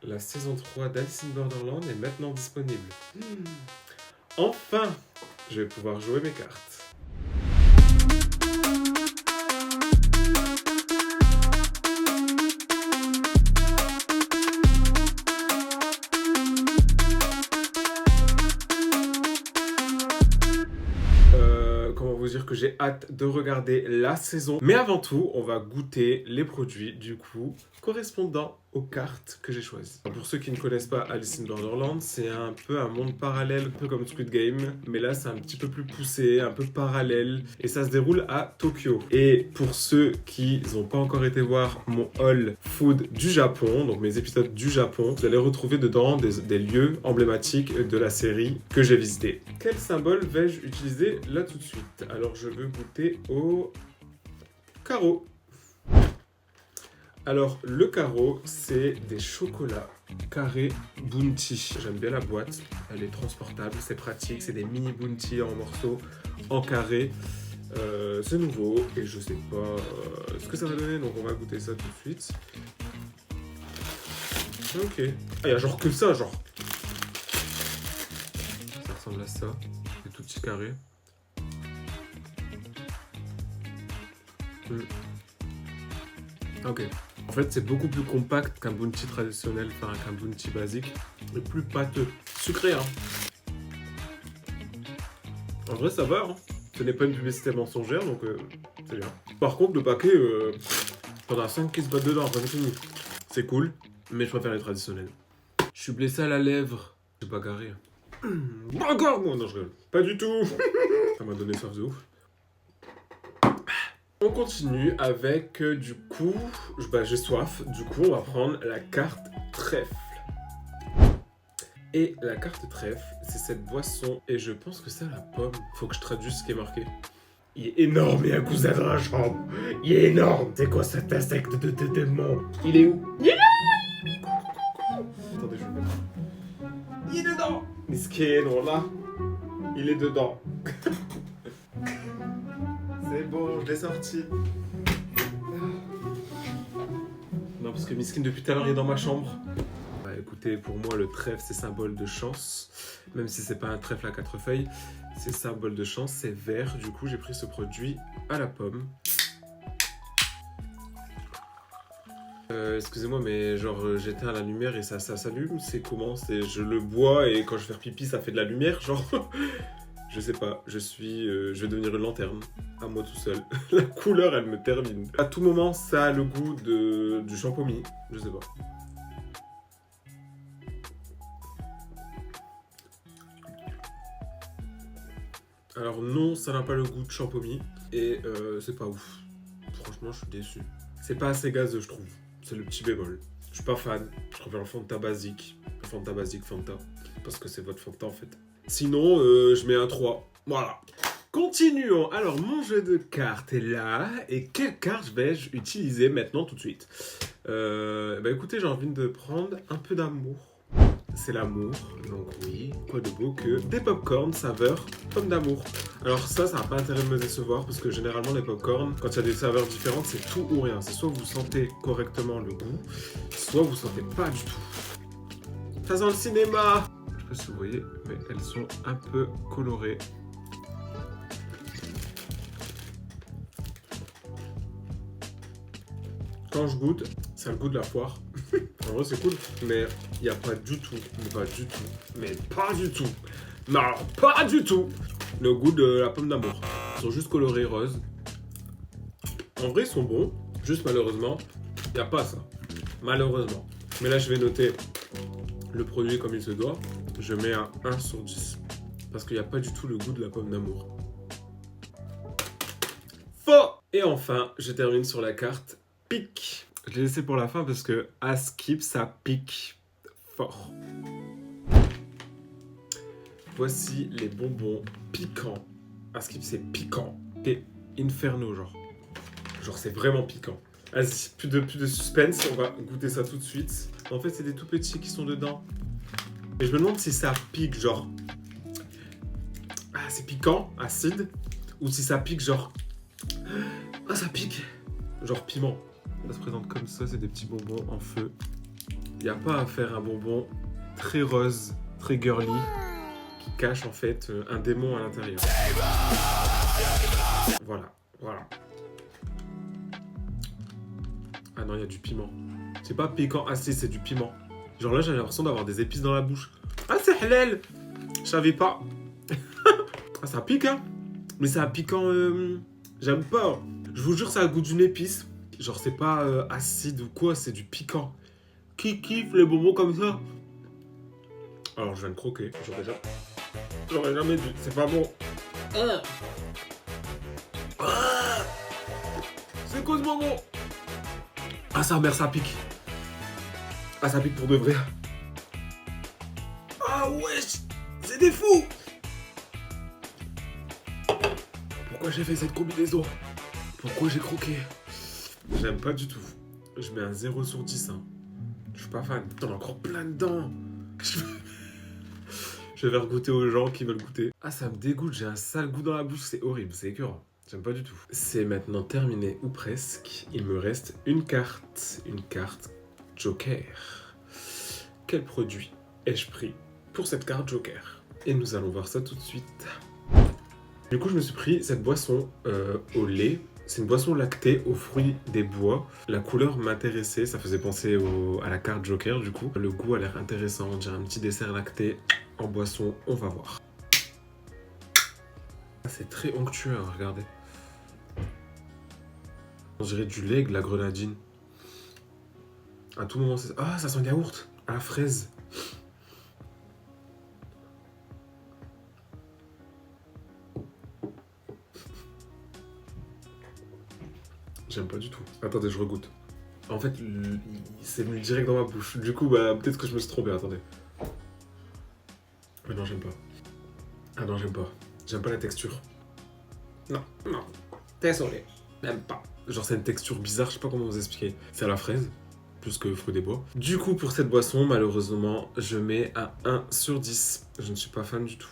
La saison 3 d'Alice in Borderland est maintenant disponible. Enfin, je vais pouvoir jouer mes cartes. Comment vous dire que j'ai hâte de regarder la saison. Mais avant tout, on va goûter les produits du coup correspondant aux cartes que j'ai choisies. Pour ceux qui ne connaissent pas Alice in Borderland, c'est un peu un monde parallèle, un peu comme Squid Game, mais là c'est un petit peu plus poussé, un peu parallèle, et ça se déroule à Tokyo. Et pour ceux qui n'ont pas encore été voir mon haul food du Japon, donc mes épisodes du Japon, vous allez retrouver dedans des lieux emblématiques de la série que j'ai visité. Quel symbole vais-je utiliser là tout de suite? Alors je veux goûter au carreau. Alors, le carreau, c'est des chocolats carré Bounty. J'aime bien la boîte, elle est transportable, c'est pratique, c'est des mini Bounty en morceaux, en carré. C'est nouveau et je sais pas ce que ça va donner, donc on va goûter ça tout de suite. Ok. Ah, il y a genre que ça, genre. Ça ressemble à ça, des tout petits carrés. Ok. En fait, c'est beaucoup plus compact qu'un bounty traditionnel, enfin qu'un bounty basique, et plus pâteux. Sucré, hein. En vrai, ça va, hein. Ce n'est pas une publicité mensongère, donc c'est bien. Par contre, le paquet, t'en as 5 qui se battent dedans, c'est fini. C'est cool, mais je préfère les traditionnels. Je suis blessé à la lèvre. J'ai bagarré. Bagarre, moi, non, je rigole. Pas du tout. Ça m'a donné soif de ouf. On continue avec, du coup, j'ai soif, du coup on va prendre la carte trèfle. Et la carte trèfle, c'est cette boisson, et je pense que c'est la pomme. Faut que je traduise ce qui est marqué. Il est énorme et un cousin dans la chambre. Il est énorme. C'est quoi cet insecte de démon? Il est où? Il est là. Attendez, je vais le mettre. Il est dedans. Miskin, voilà. Il est dedans. C'est bon, je l'ai sorti. Non, parce que Miskin, depuis tout à l'heure, il est dans ma chambre. Bah, écoutez, pour moi, le trèfle, c'est symbole de chance. Même si c'est pas un trèfle à 4 feuilles, c'est symbole de chance, c'est vert. Du coup, j'ai pris ce produit à la pomme. Excusez-moi, mais genre, j'éteins la lumière et ça s'allume. C'est comment? Je le bois et quand je vais faire pipi, ça fait de la lumière, genre... Je sais pas, je vais devenir une lanterne, à moi tout seul. La couleur, elle me termine. À tout moment, ça a le goût du champomis, je sais pas. Alors non, ça n'a pas le goût de champomis, et c'est pas ouf. Franchement, je suis déçu. C'est pas assez gazeux, je trouve. C'est le petit bémol. Je suis pas fan, je préfère le Fanta basique. Le Fanta basique, Fanta, parce que c'est votre Fanta en fait. Sinon, je mets un 3. Voilà. Continuons. Alors, mon jeu de cartes est là. Et quelle carte vais-je utiliser maintenant tout de suite? Bah écoutez, j'ai envie de prendre un peu d'amour. C'est l'amour. Donc oui, quoi de beau que des pop-corn saveur pomme d'amour. Alors ça n'a pas intérêt de me décevoir parce que généralement les pop-corn, quand il y a des saveurs différentes, c'est tout ou rien. C'est soit vous sentez correctement le goût, soit vous sentez pas du tout. Ça sent le cinéma. Je sais pas si vous voyez, mais elles sont un peu colorées. Quand je goûte, ça a le goût de la foire. En vrai, c'est cool, mais il n'y a pas du tout, non, pas du tout, le goût de la pomme d'amour. Ils sont juste colorés rose. En vrai, ils sont bons, juste malheureusement, il n'y a pas ça. Malheureusement. Mais là, je vais noter le produit comme il se doit. Je mets un 1 sur 10. Parce qu'il n'y a pas du tout le goût de la pomme d'amour. Faux! Et enfin, je termine sur la carte pique. Je l'ai laissé pour la fin parce que à skip, ça pique fort. Voici les bonbons piquants. À skip, c'est piquant. Et inferno, genre. Genre, c'est vraiment piquant. Vas-y, plus de suspense, on va goûter ça tout de suite. En fait, c'est des tout petits qui sont dedans. Et je me demande si ça pique, genre... Ah, c'est piquant, acide. Ou si ça pique, genre... Ah, ça pique. Genre piment. Ça se présente comme ça, c'est des petits bonbons en feu. n'y a pas à faire un bonbon très rose, très girly, qui cache en fait un démon à l'intérieur. Voilà, voilà. Ah non, il y a du piment. C'est pas piquant, ah si, c'est du piment. Genre là, j'ai l'impression d'avoir des épices dans la bouche. Ah, c'est halal. Je savais pas. Ah, ça pique, hein. Mais c'est un piquant... J'aime pas. Je vous jure, ça a le goût d'une épice. Genre, c'est pas acide ou quoi, c'est du piquant. Qui kiffe les bonbons comme ça? Alors, je viens de croquer. J'aurais jamais dû. C'est pas bon. C'est quoi ce bonbon? Ah, sa mère, ça pique. Ah, ça pique pour de vrai. Ah, wesh. C'est des fous. Pourquoi j'ai fait cette combinaison? Pourquoi j'ai croqué? J'aime pas du tout. Je mets un 0 sur 10. Hein. Je suis pas fan. T'en as encore plein dedans. Je vais faire goûter aux gens qui veulent goûter. Ah, ça me dégoûte. J'ai un sale goût dans la bouche. C'est horrible. C'est écœurant. J'aime pas du tout. C'est maintenant terminé ou presque. Il me reste une carte. Une carte Joker. Quel produit ai-je pris pour cette carte Joker? Et nous allons voir ça tout de suite. Du coup, je me suis pris cette boisson au lait. C'est une boisson lactée aux fruits des bois. La couleur m'intéressait, ça faisait penser à la carte Joker du coup. Le goût a l'air intéressant, on dirait un petit dessert lacté en boisson, on va voir. C'est très onctueux, hein, regardez. On dirait du lait avec de la grenadine. À tout moment, c'est... Ah, ça sent le yaourt, à la fraise. J'aime pas du tout. Attendez, je regoute. En fait, c'est venu direct dans ma bouche. Du coup, bah, peut-être que je me suis trompé. Attendez. Mais non, j'aime pas. Ah non, j'aime pas. J'aime pas la texture. Non, non. Désolé. J'aime pas. Genre, c'est une texture bizarre, je sais pas comment vous expliquer. C'est à la fraise, plus que fruit des bois. Du coup, pour cette boisson, malheureusement, je mets un 1 sur 10. Je ne suis pas fan du tout.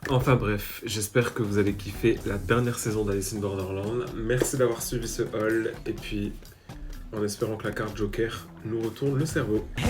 Enfin bref, j'espère que vous avez kiffé la dernière saison d'Alice in Borderland. Merci d'avoir suivi ce haul et puis en espérant que la carte Joker nous retourne le cerveau. Hey,